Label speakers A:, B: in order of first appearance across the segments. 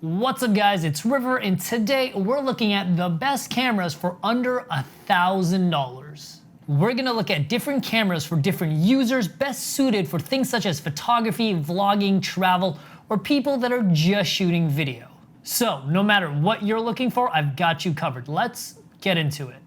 A: What's up guys, it's River and today we're looking at the best cameras for under $1,000. We're gonna look at different cameras for different users best suited for things such as photography, vlogging, travel, or people that are just shooting video. So no matter what you're looking for, I've got you covered. Let's get into it.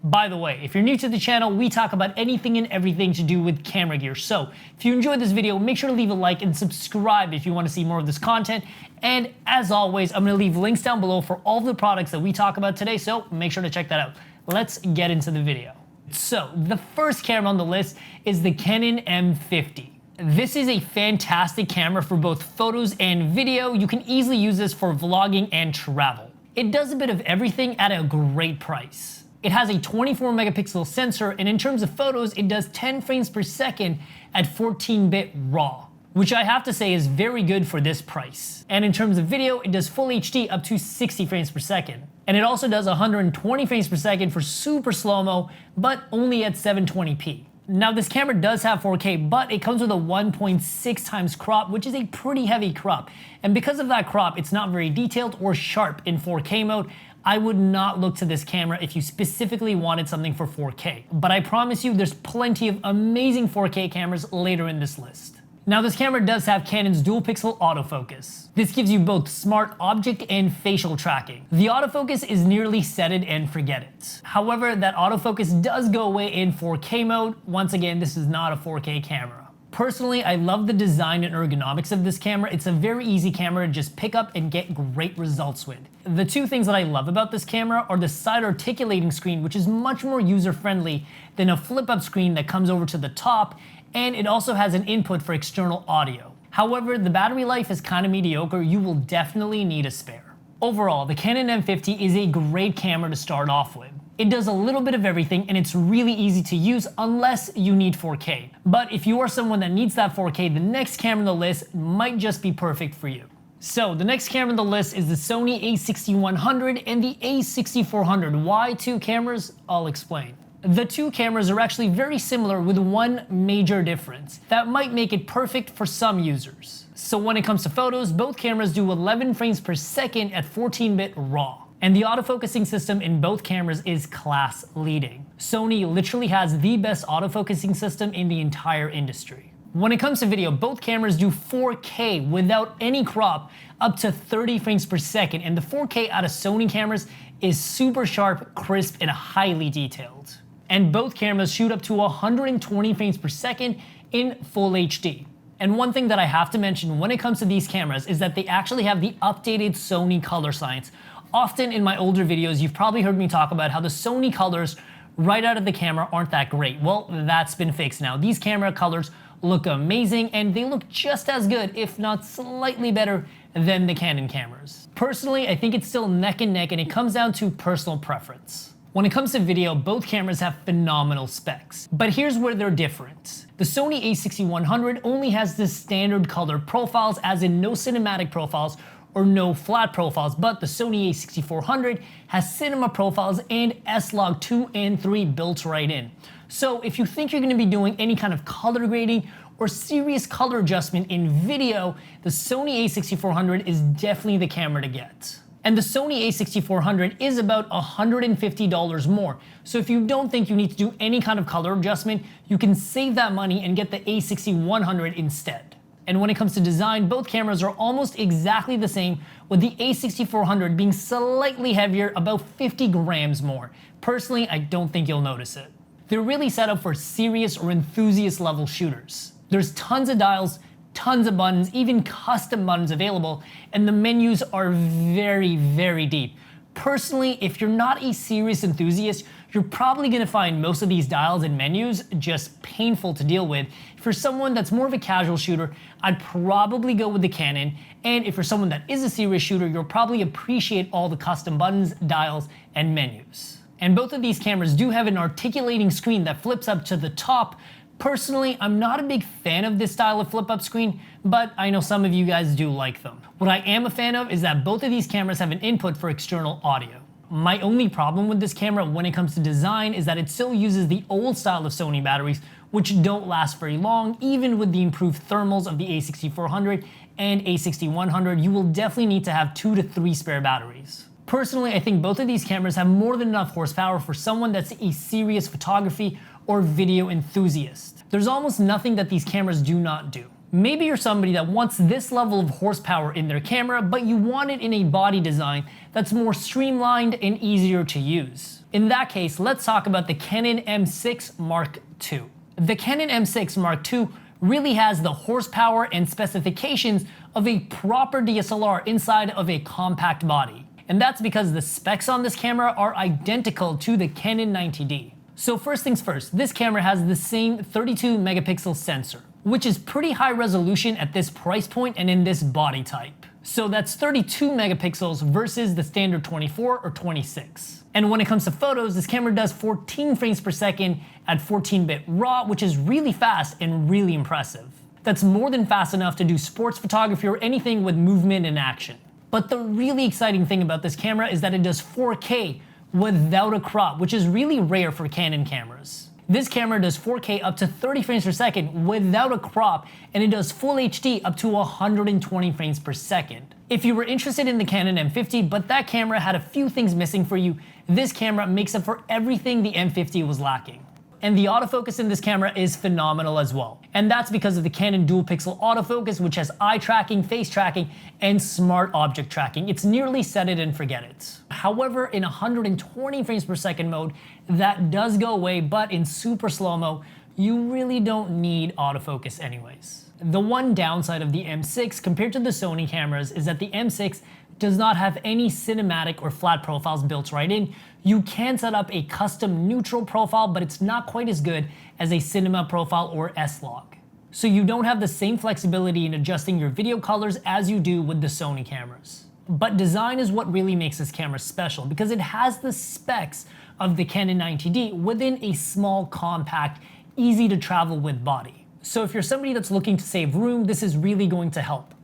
A: By the way, if you're new to the channel, we talk about anything and everything to do with camera gear. So if you enjoyed this video, make sure to leave a like and subscribe if you want to see more of this content. And as always, I'm going to leave links down below for all of the products that we talk about today, so make sure to check that out. Let's get into the video. So the first camera on the list is the Canon M50. This is a fantastic camera for both photos and video. You can easily use this for vlogging and travel. It does a bit of everything at a great price. It has a 24 megapixel sensor, and in terms of photos, it does 10 frames per second at 14-bit RAW, which I have to say is very good for this price. And in terms of video, it does full HD up to 60 frames per second. And it also does 120 frames per second for super slow-mo, but only at 720p. Now this camera does have 4K, but it comes with a 1.6 times crop, which is a pretty heavy crop. And because of that crop, it's not very detailed or sharp in 4K mode. I would not look to this camera if you specifically wanted something for 4K. But I promise you there's plenty of amazing 4K cameras later in this list. Now this camera does have Canon's dual pixel autofocus. This gives you both smart object and facial tracking. The autofocus is nearly set it and forget it. However, that autofocus does go away in 4K mode. Once again, this is not a 4K camera. Personally, I love the design and ergonomics of this camera. It's a very easy camera to just pick up and get great results with. The two things that I love about this camera are the side articulating screen, which is much more user-friendly than a flip-up screen that comes over to the top, and it also has an input for external audio. However, the battery life is kind of mediocre. You will definitely need a spare. Overall, the Canon M50 is a great camera to start off with. It does a little bit of everything and it's really easy to use unless you need 4K. But if you are someone that needs that 4K, the next camera on the list might just be perfect for you. So the next camera on the list is the Sony a6100 and the a6400. Why two cameras? I'll explain. The two cameras are actually very similar with one major difference that might make it perfect for some users. So when it comes to photos, both cameras do 11 frames per second at 14-bit RAW. And the autofocusing system in both cameras is class leading. Sony literally has the best autofocusing system in the entire industry. When it comes to video, both cameras do 4K without any crop up to 30 frames per second, and the 4K out of Sony cameras is super sharp, crisp, and highly detailed. And both cameras shoot up to 120 frames per second in full HD. And one thing that I have to mention when it comes to these cameras is that they actually have the updated Sony color science. Often in my older videos, you've probably heard me talk about how the Sony colors right out of the camera aren't that great. Well, that's been fixed now. These camera colors look amazing and they look just as good, if not slightly better than the Canon cameras. Personally, I think it's still neck and neck and it comes down to personal preference. When it comes to video, both cameras have phenomenal specs. But here's where they're different. The Sony a6100 only has the standard color profiles, as in no cinematic profiles or no flat profiles, but the Sony a6400 has cinema profiles and S-Log 2 and 3 built right in. So if you think you're gonna be doing any kind of color grading or serious color adjustment in video, the Sony a6400 is definitely the camera to get. And the Sony a6400 is about $150 more. So if you don't think you need to do any kind of color adjustment, you can save that money and get the a6100 instead. And when it comes to design, both cameras are almost exactly the same, with the a6400 being slightly heavier, about 50 grams more. Personally, I don't think you'll notice it. They're really set up for serious or enthusiast level shooters. There's tons of dials, tons of buttons, even custom buttons available, and the menus are very, very deep. Personally, if you're not a serious enthusiast, you're probably gonna find most of these dials and menus just painful to deal with. For someone that's more of a casual shooter, I'd probably go with the Canon, and if you're someone that is a serious shooter, you'll probably appreciate all the custom buttons, dials, and menus. And both of these cameras do have an articulating screen that flips up to the top, Personally, I'm not a big fan of this style of flip-up screen, but I know some of you guys do like them. What I am a fan of is that both of these cameras have an input for external audio. My only problem with this camera when it comes to design is that it still uses the old style of Sony batteries, which don't last very long. Even with the improved thermals of the a6400 and a6100, you will definitely need to have 2 to 3 spare batteries. Personally, I think both of these cameras have more than enough horsepower for someone that's a serious photography or video enthusiast. There's almost nothing that these cameras do not do. Maybe you're somebody that wants this level of horsepower in their camera, but you want it in a body design that's more streamlined and easier to use. In that case, let's talk about the Canon M6 Mark II. The Canon M6 Mark II really has the horsepower and specifications of a proper DSLR inside of a compact body. And that's because the specs on this camera are identical to the Canon 90D. So first things first, this camera has the same 32 megapixel sensor, which is pretty high resolution at this price point and in this body type. So that's 32 megapixels versus the standard 24 or 26. And when it comes to photos, this camera does 14 frames per second at 14-bit RAW, which is really fast and really impressive. That's more than fast enough to do sports photography or anything with movement and action. But the really exciting thing about this camera is that it does 4K without a crop, which is really rare for Canon cameras. This camera does 4K up to 30 frames per second without a crop, and it does full HD up to 120 frames per second. If you were interested in the Canon M50, but that camera had a few things missing for you, this camera makes up for everything the M50 was lacking. And the autofocus in this camera is phenomenal as well. And that's because of the Canon dual pixel autofocus, which has eye tracking, face tracking, and smart object tracking. It's nearly set it and forget it. However, in 120 frames per second mode, that does go away, but in super slow-mo, you really don't need autofocus anyways. The one downside of the M6 compared to the Sony cameras is that the M6 does not have any cinematic or flat profiles built right in. You can set up a custom neutral profile, but it's not quite as good as a cinema profile or S-Log. So you don't have the same flexibility in adjusting your video colors as you do with the Sony cameras. But design is what really makes this camera special because it has the specs of the Canon 90D within a small, compact, easy to travel with body. So if you're somebody that's looking to save room, this is really going to help.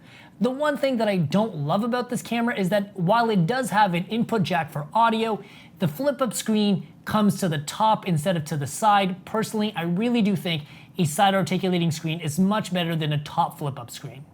A: The one thing that I don't love about this camera is that while it does have an input jack for audio, the flip-up screen comes to the top instead of to the side. Personally, I really do think a side articulating screen is much better than a top flip-up screen.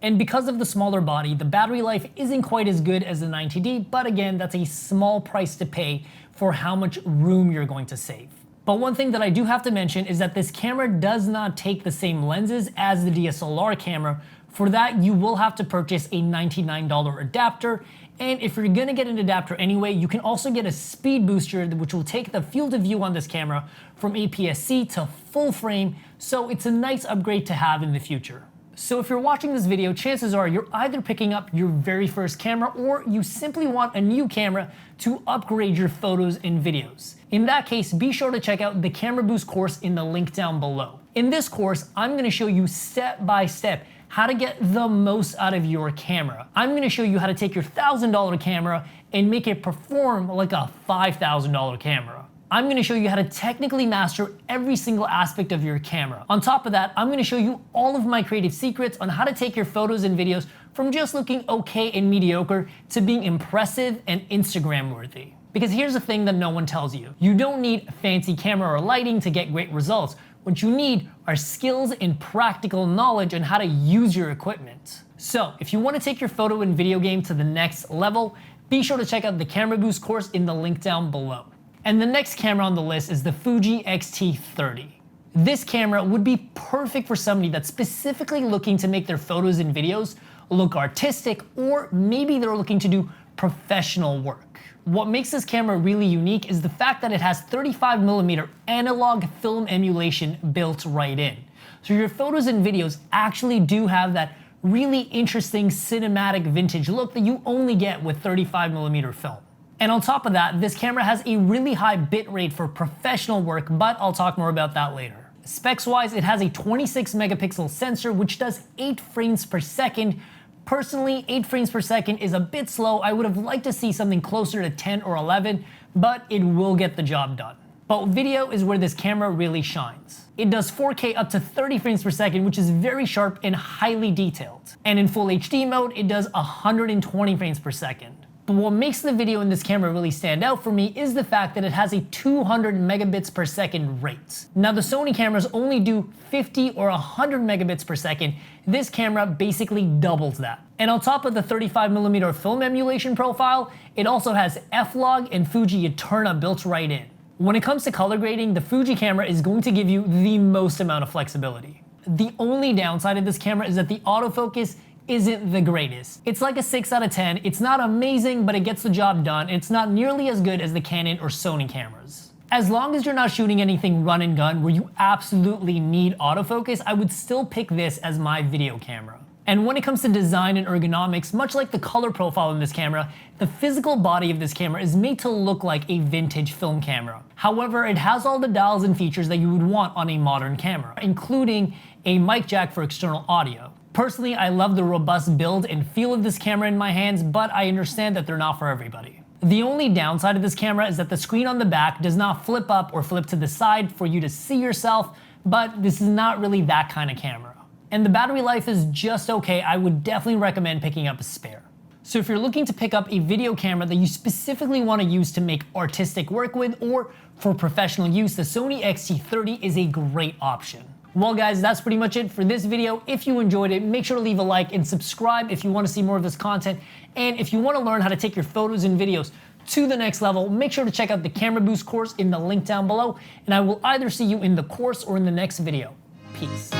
A: And because of the smaller body, the battery life isn't quite as good as the 90D, but again, that's a small price to pay for how much room you're going to save. But one thing that I do have to mention is that this camera does not take the same lenses as the DSLR camera. For that, you will have to purchase a $99 adapter. And if you're gonna get an adapter anyway, you can also get a speed booster, which will take the field of view on this camera from APS-C to full frame. So it's a nice upgrade to have in the future. So if you're watching this video, chances are you're either picking up your very first camera or you simply want a new camera to upgrade your photos and videos. In that case, be sure to check out the Camera Boost course in the link down below. In this course, I'm gonna show you step by step how to get the most out of your camera. I'm gonna show you how to take your $1,000 camera and make it perform like a $5,000 camera. I'm gonna show you how to technically master every single aspect of your camera. On top of that, I'm gonna show you all of my creative secrets on how to take your photos and videos from just looking okay and mediocre to being impressive and Instagram worthy. Because here's the thing that no one tells you. You don't need fancy camera or lighting to get great results. What you need are skills and practical knowledge on how to use your equipment. So if you want to take your photo and video game to the next level, be sure to check out the Camera Boost course in the link down below. And the next camera on the list is the Fuji X-T30. This camera would be perfect for somebody that's specifically looking to make their photos and videos look artistic, or maybe they're looking to do professional work. What makes this camera really unique is the fact that it has 35mm analog film emulation built right in. So your photos and videos actually do have that really interesting cinematic vintage look that you only get with 35mm film. And on top of that, this camera has a really high bitrate for professional work, but I'll talk more about that later. Specs-wise, it has a 26 megapixel sensor, which does 8 frames per second. Personally, 8 frames per second is a bit slow. I would have liked to see something closer to 10 or 11, but it will get the job done. But video is where this camera really shines. It does 4K up to 30 frames per second, which is very sharp and highly detailed. And in full HD mode, it does 120 frames per second. But what makes the video in this camera really stand out for me is the fact that it has a 200 megabits per second rate. Now the Sony cameras only do 50 or 100 megabits per second. This camera basically doubles that. And on top of the 35mm film emulation profile, it also has F-Log and Fuji Eterna built right in. When it comes to color grading, the Fuji camera is going to give you the most amount of flexibility. The only downside of this camera is that the autofocus isn't the greatest. It's like a 6 out of 10. It's not amazing, but it gets the job done. It's not nearly as good as the Canon or Sony cameras. As long as you're not shooting anything run and gun where you absolutely need autofocus, I would still pick this as my video camera. And when it comes to design and ergonomics, much like the color profile in this camera, the physical body of this camera is made to look like a vintage film camera. However, it has all the dials and features that you would want on a modern camera, including a mic jack for external audio. Personally, I love the robust build and feel of this camera in my hands, but I understand that they're not for everybody. The only downside of this camera is that the screen on the back does not flip up or flip to the side for you to see yourself, but this is not really that kind of camera. And the battery life is just okay. I would definitely recommend picking up a spare. So if you're looking to pick up a video camera that you specifically want to use to make artistic work with or for professional use, the Sony X-T30 is a great option. Well guys, that's pretty much it for this video. If you enjoyed it, make sure to leave a like and subscribe if you want to see more of this content. And if you want to learn how to take your photos and videos to the next level, make sure to check out the Camera Boost course in the link down below. And I will either see you in the course or in the next video. Peace.